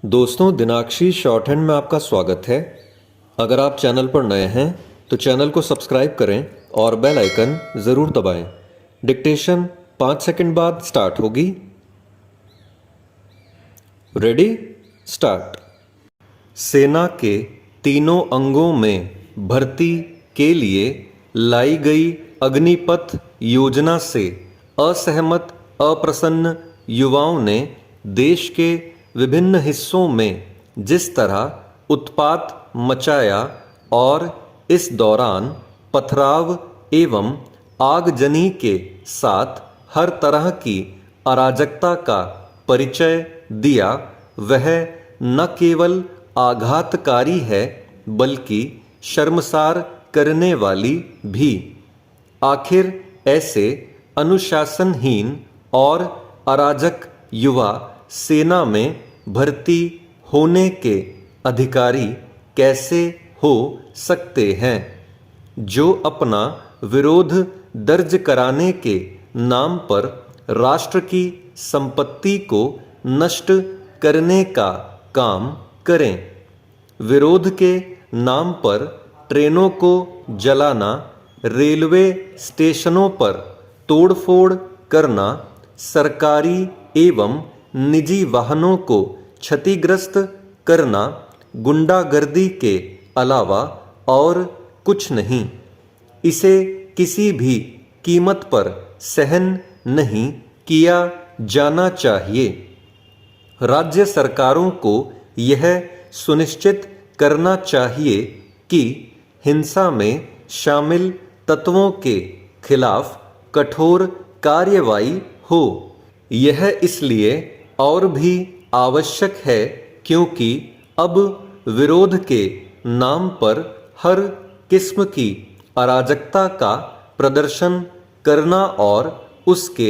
दोस्तों, दिनाक्षी short hand में आपका स्वागत है। अगर आप चैनल पर नए हैं तो चैनल को सब्सक्राइब करें और बेल आइकन ज़रूर दबाएं। डिक्टेशन 5 सेकंड बाद स्टार्ट होगी। Ready, start. सेना के तीनों अंगों में भर्ती के लिए लाई गई अग्निपथ योजना से असहमत अप्रसन्न युवाओं ने देश के विभिन्न हिस्सों में जिस तरह उत्पात मचाया और इस दौरान पथराव एवं आगजनी के साथ हर तरह की अराजकता का परिचय दिया, वह न केवल आघातकारी है बल्कि शर्मसार करने वाली भी। आखिर ऐसे अनुशासनहीन और अराजक युवा सेना में भर्ती होने के अधिकारी कैसे हो सकते हैं, जो अपना विरोध दर्ज कराने के नाम पर राष्ट्र की संपत्ति को नष्ट करने का काम करें। विरोध के नाम पर ट्रेनों को जलाना, रेलवे स्टेशनों पर तोड़फोड़ करना, सरकारी एवं निजी वाहनों को क्षतिग्रस्त करना गुंडागर्दी के अलावा और कुछ नहीं। इसे किसी भी कीमत पर सहन नहीं किया जाना चाहिए। राज्य सरकारों को यह सुनिश्चित करना चाहिए कि हिंसा में शामिल तत्वों के खिलाफ कठोर कार्रवाई हो। यह इसलिए और भी आवश्यक है क्योंकि अब विरोध के नाम पर हर किस्म की अराजकता का प्रदर्शन करना और उसके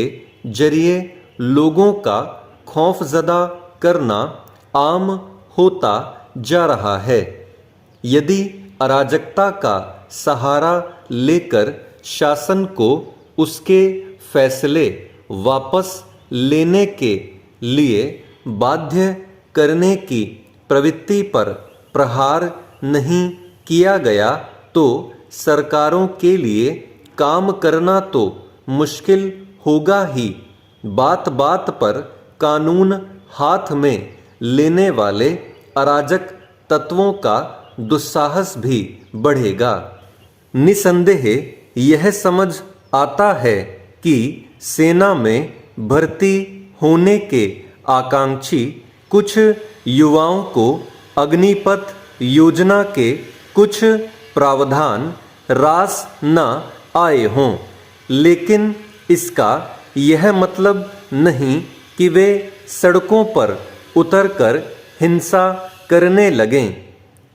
जरिए लोगों का खौफजदा करना आम होता जा रहा है। यदि अराजकता का सहारा लेकर शासन को उसके फैसले वापस लेने के लिए बाध्य करने की प्रवृत्ति पर प्रहार नहीं किया गया तो सरकारों के लिए काम करना तो मुश्किल होगा ही। बात बात पर कानून हाथ में लेने वाले अराजक तत्वों का दुस्साहस भी बढ़ेगा। निसंदेह यह समझ आता है कि सेना में भर्ती होने के आकांक्षी कुछ युवाओं को अग्निपथ योजना के कुछ प्रावधान रास न आए हों, लेकिन इसका यह मतलब नहीं कि वे सड़कों पर उतरकर हिंसा करने लगें।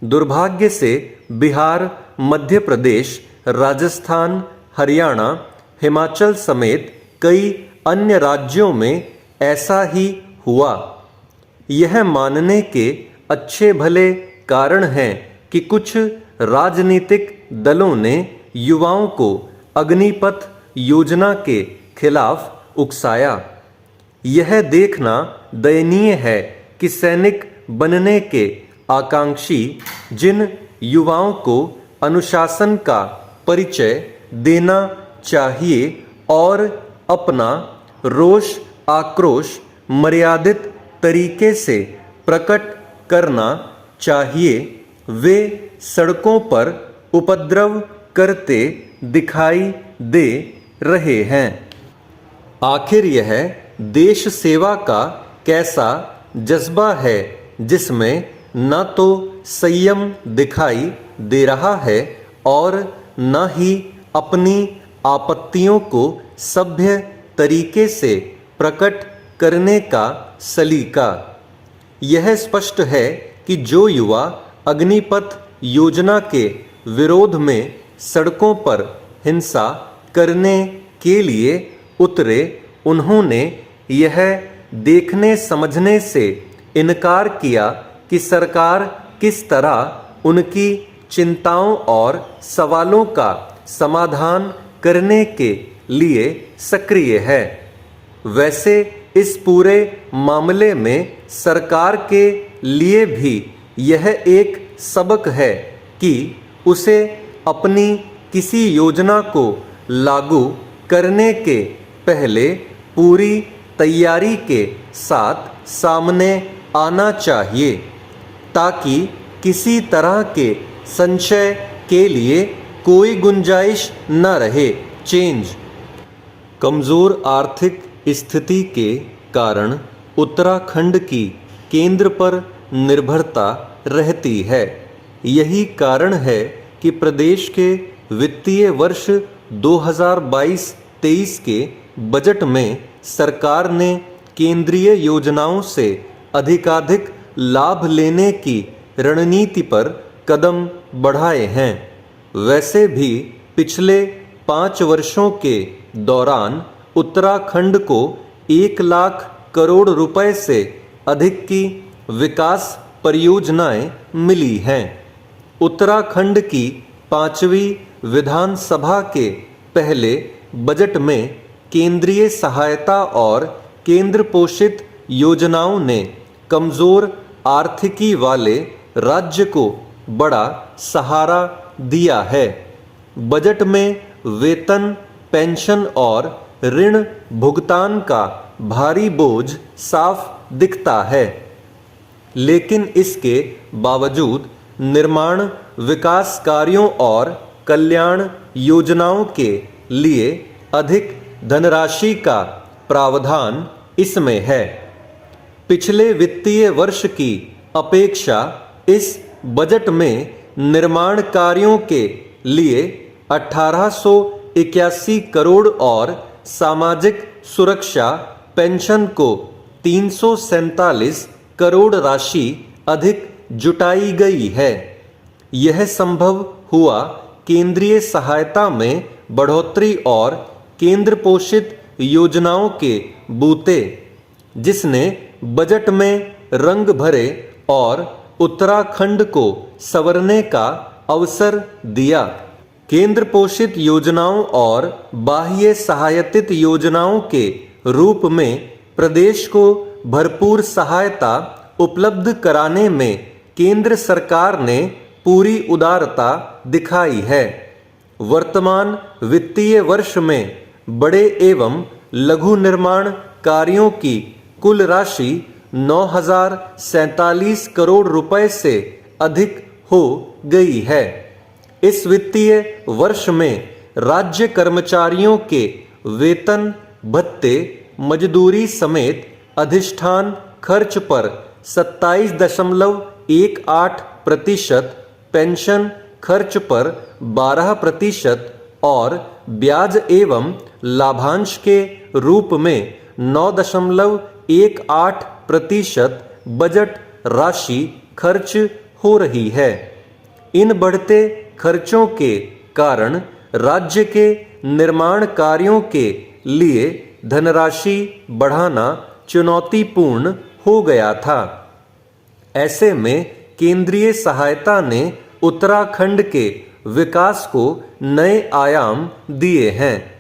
दुर्भाग्य से बिहार, मध्य प्रदेश, राजस्थान, हरियाणा, हिमाचल समेत कई अन्य राज्यों में ऐसा ही हुआ। यह मानने के अच्छे भले कारण हैं कि कुछ राजनीतिक दलों ने युवाओं को अग्निपथ योजना के खिलाफ उकसाया। यह देखना दयनीय है कि सैनिक बनने के आकांक्षी जिन युवाओं को अनुशासन का परिचय देना चाहिए और अपना रोष आक्रोश मर्यादित तरीके से प्रकट करना चाहिए, वे सड़कों पर उपद्रव करते दिखाई दे रहे हैं। आखिर यह देश सेवा का कैसा जज्बा है जिसमें न तो संयम दिखाई दे रहा है और न ही अपनी आपत्तियों को सभ्य तरीके से प्रकट करने का सलीका। यह स्पष्ट है कि जो युवा अग्निपथ योजना के विरोध में सड़कों पर हिंसा करने के लिए उतरे, उन्होंने यह देखने समझने से इनकार किया कि सरकार किस तरह उनकी चिंताओं और सवालों का समाधान करने के लिए सक्रिय है। वैसे इस पूरे मामले में सरकार के लिए भी यह एक सबक है कि उसे अपनी किसी योजना को लागू करने के पहले पूरी तैयारी के साथ सामने आना चाहिए, ताकि किसी तरह के संशय के लिए कोई गुंजाइश न रहे। चेंज। कमज़ोर आर्थिक स्थिति के कारण उत्तराखंड की केंद्र पर निर्भरता रहती है। यही कारण है कि प्रदेश के वित्तीय वर्ष 2022-23 के बजट में सरकार ने केंद्रीय योजनाओं से अधिकाधिक लाभ लेने की रणनीति पर कदम बढ़ाए हैं। वैसे भी पिछले 5 वर्षों के दौरान उत्तराखंड को 1 लाख करोड़ रुपए से अधिक की विकास परियोजनाएं मिली हैं। उत्तराखंड की 5वीं विधानसभा के पहले बजट में केंद्रीय सहायता और केंद्र पोषित योजनाओं ने कमज़ोर आर्थिकी वाले राज्य को बड़ा सहारा दिया है। बजट में वेतन, पेंशन और ऋण भुगतान का भारी बोझ साफ दिखता है, लेकिन इसके बावजूद निर्माण, विकास कार्यों और कल्याण योजनाओं के लिए अधिक धनराशि का प्रावधान इसमें है। पिछले वित्तीय वर्ष की अपेक्षा इस बजट में निर्माण कार्यों के लिए 1881 करोड़ और सामाजिक सुरक्षा पेंशन को 347 करोड़ राशि अधिक जुटाई गई है। यह संभव हुआ केंद्रीय सहायता में बढ़ोतरी और केंद्र पोषित योजनाओं के बूते, जिसने बजट में रंग भरे और उत्तराखंड को संवरने का अवसर दिया। केंद्र पोषित योजनाओं और बाह्य सहायतित योजनाओं के रूप में प्रदेश को भरपूर सहायता उपलब्ध कराने में केंद्र सरकार ने पूरी उदारता दिखाई है। वर्तमान वित्तीय वर्ष में बड़े एवं लघु निर्माण कार्यों की कुल राशि 9,047 करोड़ रुपए से अधिक हो गई है। इस वित्तीय वर्ष में राज्य कर्मचारियों के वेतन, भत्ते, मजदूरी समेत अधिष्ठान खर्च पर 27.18%, पेंशन खर्च पर 12% और ब्याज एवं लाभांश के रूप में 9.18% बजट राशि खर्च हो रही है। इन बढ़ते खर्चों के कारण राज्य के निर्माण कार्यों के लिए धनराशि बढ़ाना चुनौतीपूर्ण हो गया था। ऐसे में केंद्रीय सहायता ने उत्तराखंड के विकास को नए आयाम दिए हैं।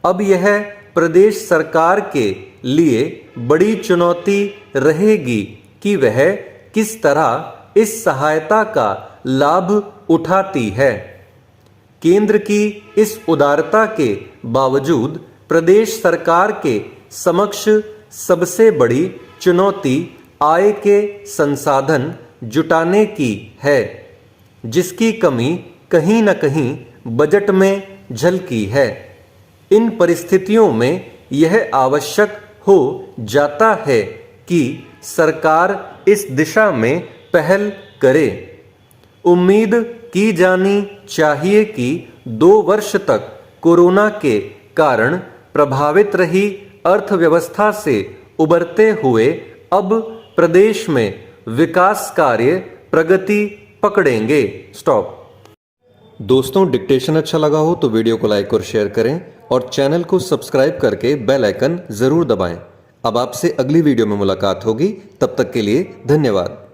अब यह प्रदेश सरकार के लिए बड़ी चुनौती रहेगी कि वह किस तरह इस सहायता का लाभ उठाती है। केंद्र की इस उदारता के बावजूद प्रदेश सरकार के समक्ष सबसे बड़ी चुनौती आय के संसाधन जुटाने की है, जिसकी कमी कहीं न कहीं बजट में झलकी है। इन परिस्थितियों में यह आवश्यक हो जाता है कि सरकार इस दिशा में पहल करे। उम्मीद की जानी चाहिए कि 2 वर्ष तक कोरोना के कारण प्रभावित रही अर्थव्यवस्था से उबरते हुए अब प्रदेश में विकास कार्य प्रगति पकड़ेंगे। स्टॉप। दोस्तों, डिक्टेशन अच्छा लगा हो तो वीडियो को लाइक और शेयर करें और चैनल को सब्सक्राइब करके बेल आइकन जरूर दबाएं। अब आपसे अगली वीडियो में मुलाकात होगी, तब तक के लिए धन्यवाद।